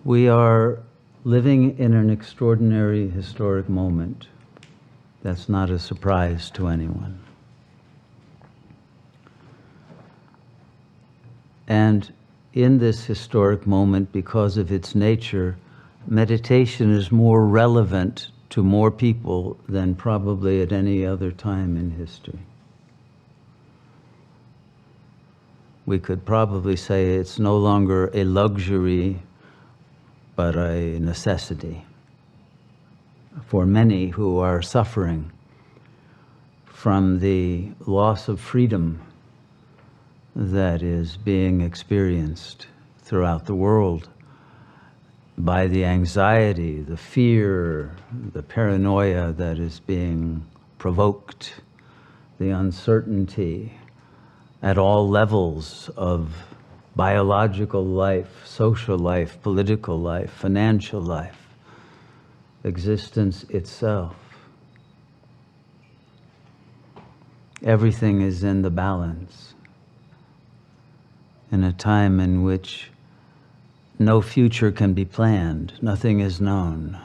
We are living in an extraordinary historic moment. That's not a surprise to anyone. And in this historic moment, because of its nature, meditation is more relevant to more people than probably at any other time in history. We could probably say it's no longer a luxury, but a necessity for many who are suffering from the loss of freedom that is being experienced throughout the world by the anxiety, the fear, the paranoia that is being provoked, the uncertainty at all levels of biological life, social life, political life, financial life, existence itself. Everything is in the balance in a time in which no future can be planned, nothing is known.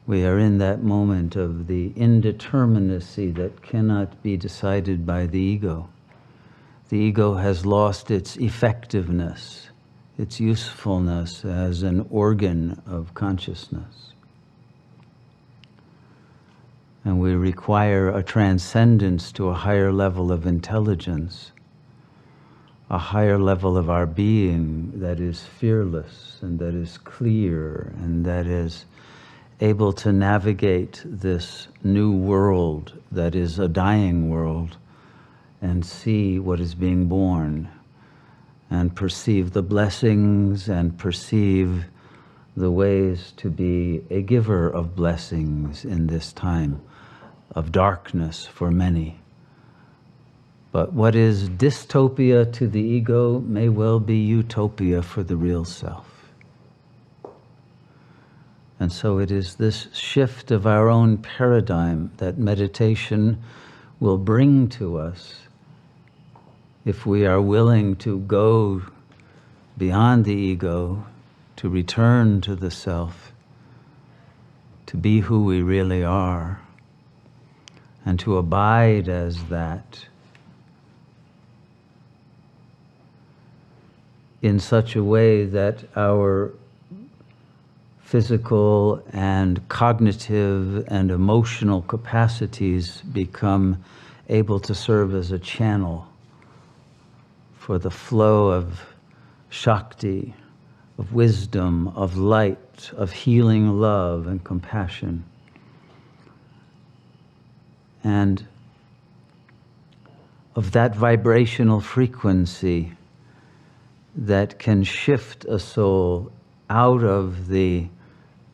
We are in that moment of the indeterminacy that cannot be decided by the ego. The ego has lost its effectiveness, its usefulness as an organ of consciousness. And we require a transcendence to a higher level of intelligence, a higher level of our being that is fearless and that is clear and that is able to navigate this new world that is a dying world and see what is being born and perceive the blessings and perceive the ways to be a giver of blessings in this time of darkness for many. But what is dystopia to the ego may well be utopia for the real self. And so it is this shift of our own paradigm that meditation will bring to us if we are willing to go beyond the ego, to return to the self, to be who we really are, and to abide as that in such a way that our physical and cognitive and emotional capacities become able to serve as a channel for the flow of Shakti, of wisdom, of light, of healing love and compassion. And of that vibrational frequency that can shift a soul out of the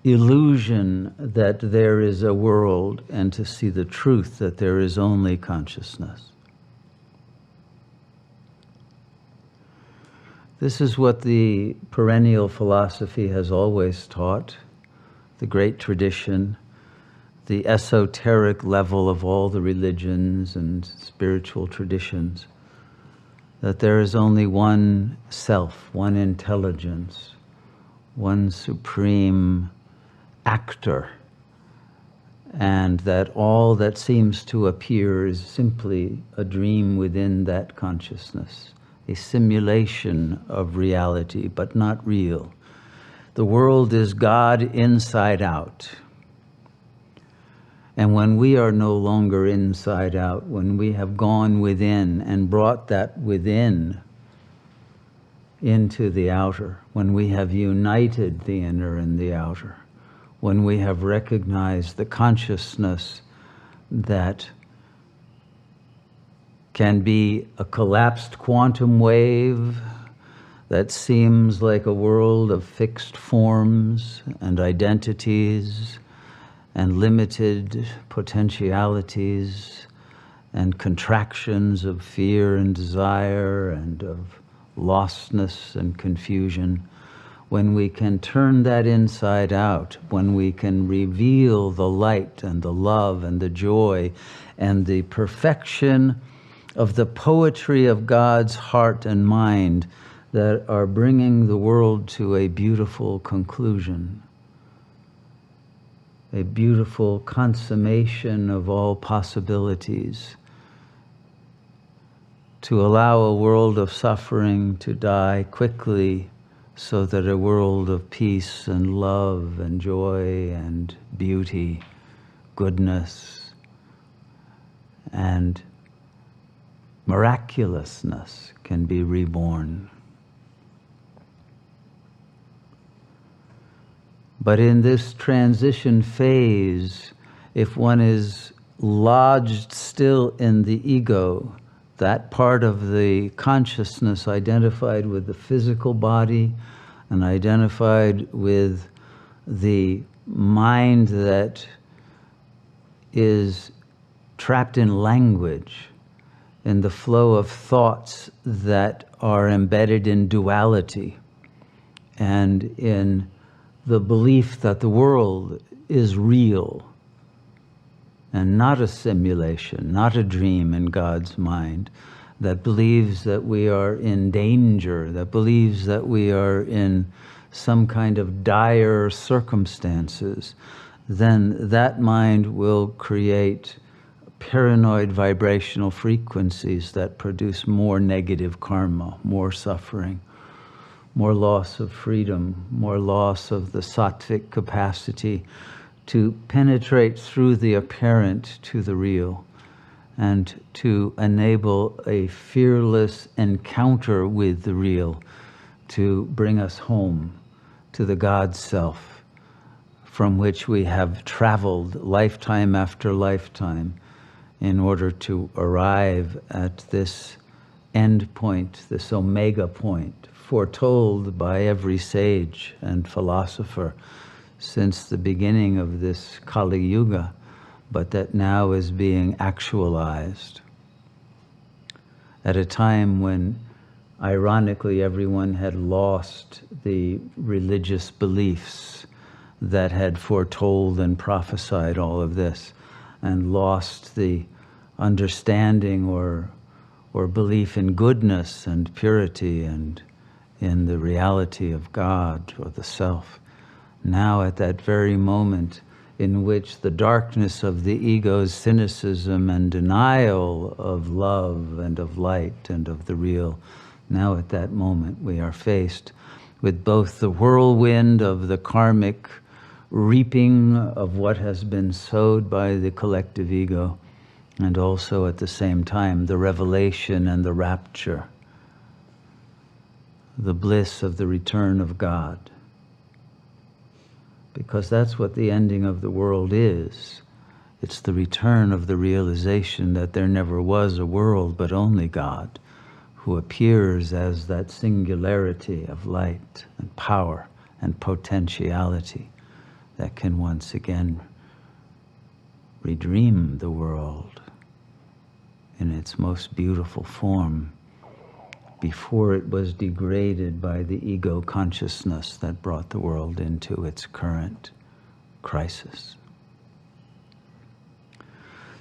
illusion that there is a world and to see the truth that there is only consciousness. This is what the perennial philosophy has always taught, the great tradition, the esoteric level of all the religions and spiritual traditions, that there is only one self, one intelligence, one supreme actor, and that all that seems to appear is simply a dream within that consciousness, a simulation of reality, but not real. The world is God inside out. And when we are no longer inside out, when we have gone within and brought that within into the outer, when we have united the inner and the outer, when we have recognized the consciousness that can be a collapsed quantum wave that seems like a world of fixed forms and identities and limited potentialities and contractions of fear and desire and of lostness and confusion, when we can turn that inside out, when we can reveal the light and the love and the joy and the perfection of the poetry of God's heart and mind that are bringing the world to a beautiful conclusion, a beautiful consummation of all possibilities, to allow a world of suffering to die quickly so that a world of peace and love and joy and beauty, goodness and miraculousness can be reborn. But in this transition phase, if one is lodged still in the ego, that part of the consciousness identified with the physical body and identified with the mind that is trapped in language, in the flow of thoughts that are embedded in duality and in the belief that the world is real and not a simulation, not a dream in God's mind, that believes that we are in danger, that believes that we are in some kind of dire circumstances, then that mind will create paranoid vibrational frequencies that produce more negative karma, more suffering, more loss of freedom, more loss of the sattvic capacity to penetrate through the apparent to the real and to enable a fearless encounter with the real to bring us home to the God self from which we have traveled lifetime after lifetime in order to arrive at this end point, this omega point, foretold by every sage and philosopher since the beginning of this Kaliyuga, but that now is being actualized at a time when, ironically, everyone had lost the religious beliefs that had foretold and prophesied all of this, and lost the understanding or belief in goodness and purity and in the reality of God or the self. Now at that very moment in which the darkness of the ego's cynicism and denial of love and of light and of the real, now at that moment we are faced with both the whirlwind of the karmic reaping of what has been sowed by the collective ego, and also at the same time the revelation and the rapture, the bliss of the return of God. Because that's what the ending of the world is. It's the return of the realization that there never was a world but only God, who appears as that singularity of light and power and potentiality that can once again redream the world in its most beautiful form before it was degraded by the ego consciousness that brought the world into its current crisis.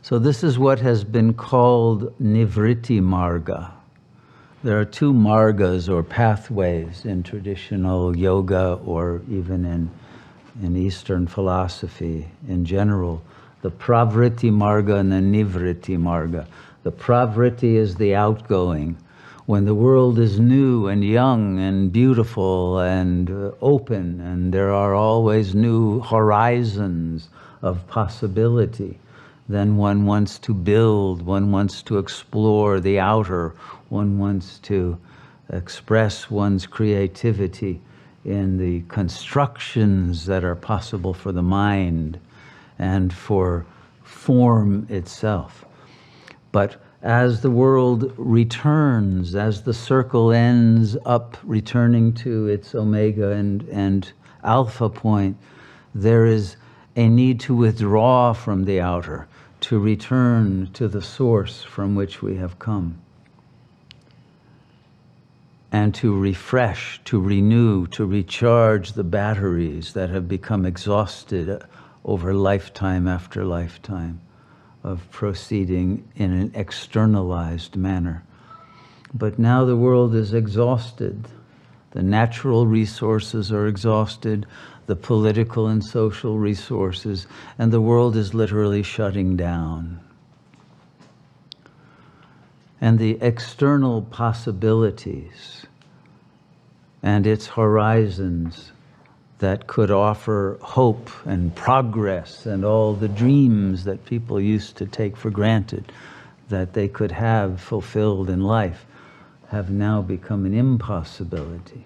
So this is what has been called Nivritti Marga. There are two margas or pathways in traditional yoga or even in Eastern philosophy in general. The Pravritti Marga and the Nivritti Marga. The Pravritti is the outgoing, when the world is new and young and beautiful and open, and there are always new horizons of possibility. Then one wants to build, one wants to explore the outer, one wants to express one's creativity in the constructions that are possible for the mind and for form itself. But as the world returns, as the circle ends up returning to its omega and alpha point, there is a need to withdraw from the outer, to return to the source from which we have come, and to refresh, to renew, to recharge the batteries that have become exhausted over lifetime after lifetime of proceeding in an externalized manner. But now the world is exhausted The natural resources are exhausted, the political and social resources, and the world is literally shutting down. And the external possibilities and its horizons that could offer hope and progress and all the dreams that people used to take for granted that they could have fulfilled in life have now become an impossibility.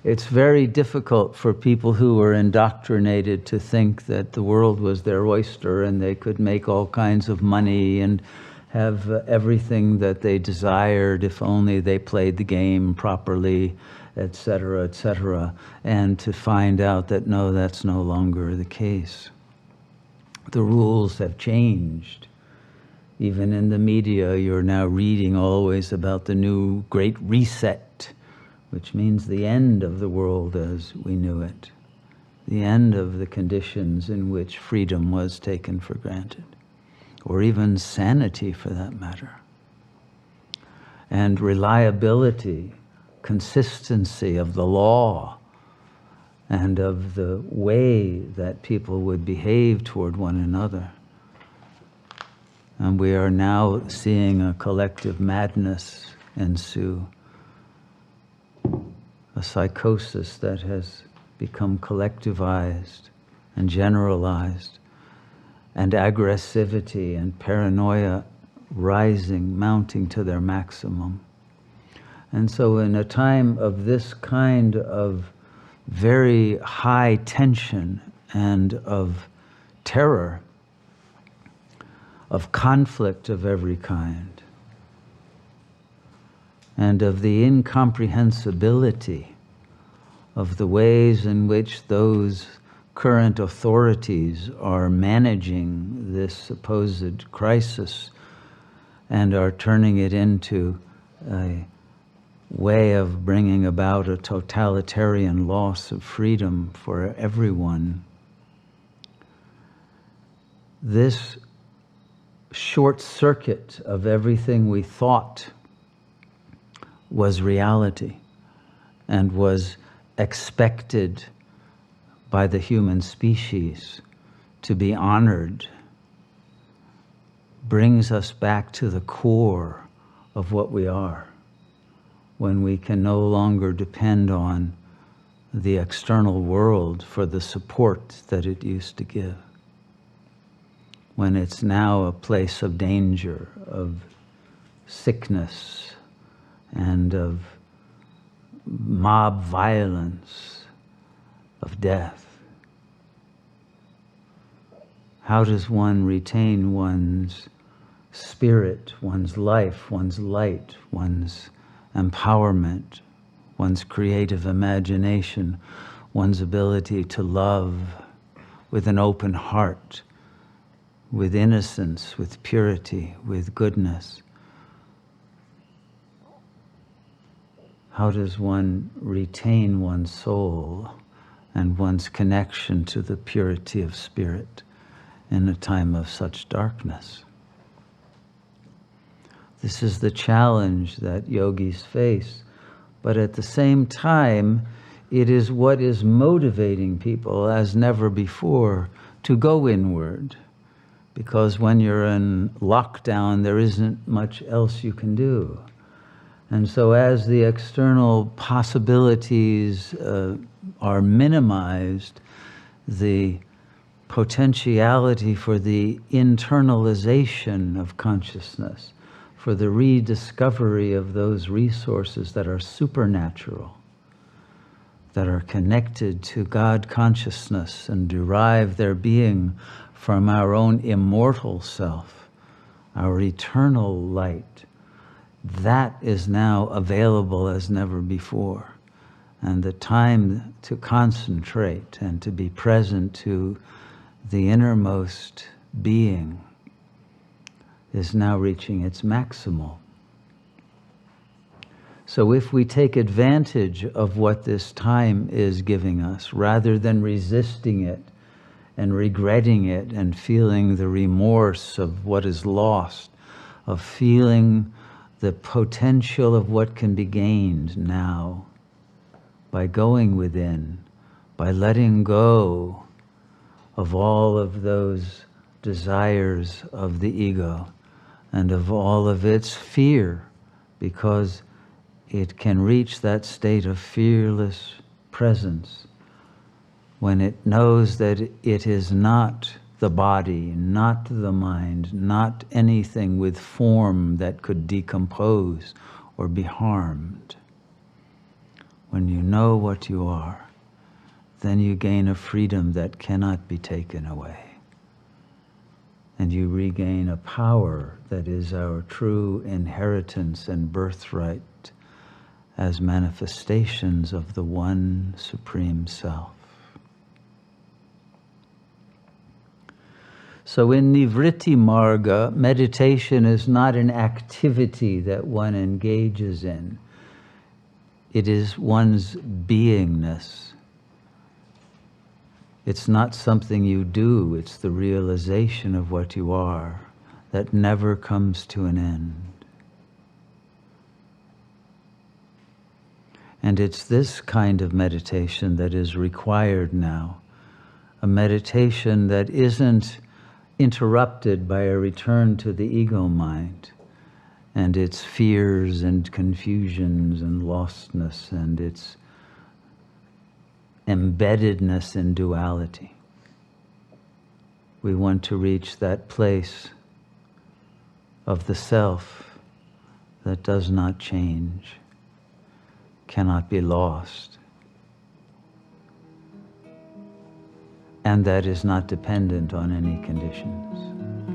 It's very difficult for people who were indoctrinated to think that the world was their oyster and they could make all kinds of money and have everything that they desired if only they played the game properly, etc., and to find out that no, that's no longer the case. The rules have changed. Even in the media, you're now reading always about the new Great Reset, which means the end of the world as we knew it, the end of the conditions in which freedom was taken for granted, or even sanity for that matter. And reliability, consistency of the law, and of the way that people would behave toward one another. And we are now seeing a collective madness ensue, a psychosis that has become collectivized and generalized, and aggressivity and paranoia rising, mounting to their maximum. And so in a time of this kind of very high tension and of terror, of conflict of every kind, and of the incomprehensibility of the ways in which those current authorities are managing this supposed crisis and are turning it into a way of bringing about a totalitarian loss of freedom for everyone. This short circuit of everything we thought was reality and was expected by the human species to be honored brings us back to the core of what we are, when we can no longer depend on the external world for the support that it used to give, when it's now a place of danger, of sickness, and of mob violence, of death. How does one retain one's spirit, one's life, one's light, one's empowerment, one's creative imagination, one's ability to love with an open heart, with innocence, with purity, with goodness? How does one retain one's soul and one's connection to the purity of spirit in a time of such darkness? This is the challenge that yogis face, but at the same time, it is what is motivating people as never before to go inward, because when you're in lockdown, there isn't much else you can do. And so as the external possibilities are minimized, the potentiality for the internalization of consciousness, for the rediscovery of those resources that are supernatural, that are connected to God consciousness and derive their being from our own immortal self, our eternal light, that is now available as never before. And the time to concentrate and to be present to the innermost being is now reaching its maximal. So if we take advantage of what this time is giving us, rather than resisting it and regretting it and feeling the remorse of what is lost, of feeling the potential of what can be gained now, by going within, by letting go of all of those desires of the ego and of all of its fear, because it can reach that state of fearless presence when it knows that it is not the body, not the mind, not anything with form that could decompose or be harmed. When you know what you are, then you gain a freedom that cannot be taken away. And you regain a power that is our true inheritance and birthright as manifestations of the one Supreme Self. So in Nivritti Marga, meditation is not an activity that one engages in. It is one's beingness. It's not something you do, it's the realization of what you are that never comes to an end. And it's this kind of meditation that is required now, a meditation that isn't interrupted by a return to the ego mind and its fears and confusions and lostness and its embeddedness in duality. We want to reach that place of the self that does not change, cannot be lost, and that is not dependent on any conditions.